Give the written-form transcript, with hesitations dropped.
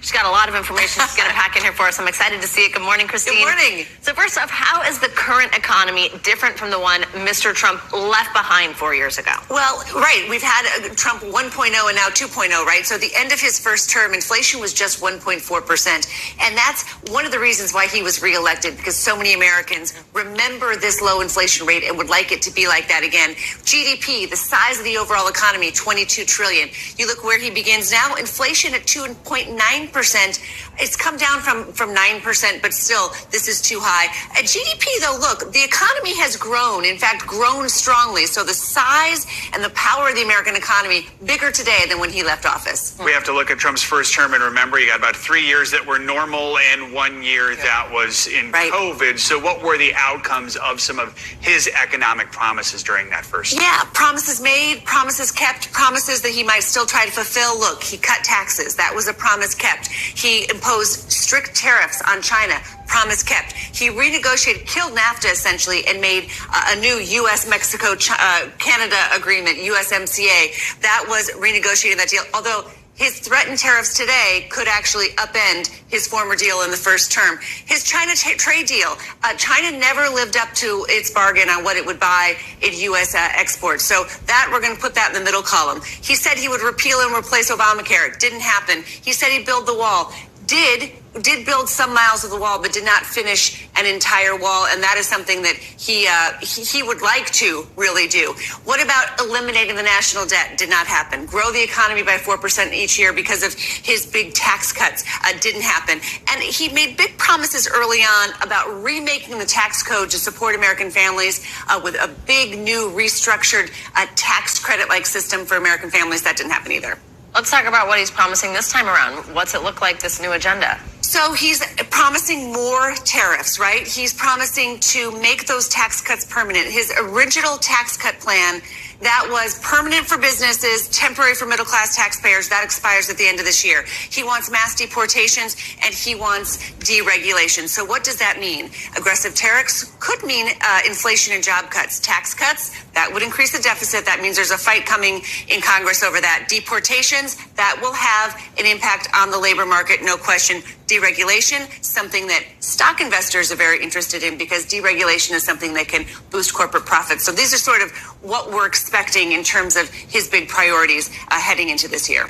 She's got a lot of information she's going to pack in here for us. I'm excited to see it. Good morning, Christine. Good morning. So first off, how is the current economy different from the one Mr. Trump left behind 4 years ago? Well, right. We've had Trump 1.0 and now 2.0, right? So at the end of his first term, inflation was just 1.4%. And that's one of the reasons why he was reelected, because so many Americans remember this low inflation rate and would like it to be like that again. GDP, the size of the overall economy, 22 trillion. You look where he begins now, inflation at 2.9%. It's come down from 9%, but still, this is too high. At GDP, though, look, the economy has grown, in fact, grown strongly. So the size and the power of the American economy, bigger today than when he left office. We have to look at Trump's first term and remember, you got about 3 years that were normal and 1 year that was in COVID. So what were the outcomes of some of his economic promises during that first term? Yeah, promises made, promises kept, promises that he might still try to fulfill. Look, he cut taxes. That was a promise kept. He imposed strict tariffs on China. Promise kept. He renegotiated, killed NAFTA essentially, and made a new U.S.-Mexico-Canada agreement, USMCA. That was renegotiating that deal. Although his threatened tariffs today could actually upend his former deal in the first term. His China trade deal, China never lived up to its bargain on what it would buy in U.S. exports. So that, we're going to put that in the middle column. He said he would repeal and replace Obamacare. Didn't happen. He said he'd build the wall. Did build some miles of the wall, but did not finish an entire wall, and that is something that he would like to really do. What about eliminating the national debt? Did not happen. Grow the economy by 4% each year because of his big tax cuts. Didn't happen. And he made big promises early on about remaking the tax code to support American families with a big new restructured tax credit-like system for American families. That didn't happen either. Let's talk about what he's promising this time around. What's it look like, this new agenda? So he's promising more tariffs, right? He's promising to make those tax cuts permanent. His original tax cut plan, that was permanent for businesses, temporary for middle-class taxpayers. That expires at the end of this year. He wants mass deportations, and he wants deregulation. So what does that mean? Aggressive tariffs could mean inflation and job cuts. Tax cuts, that would increase the deficit. That means there's a fight coming in Congress over that. Deportations, that will have an impact on the labor market, no question. Deregulation, something that stock investors are very interested in because deregulation is something that can boost corporate profits. So these are sort of what we're expecting in terms of his big priorities heading into this year.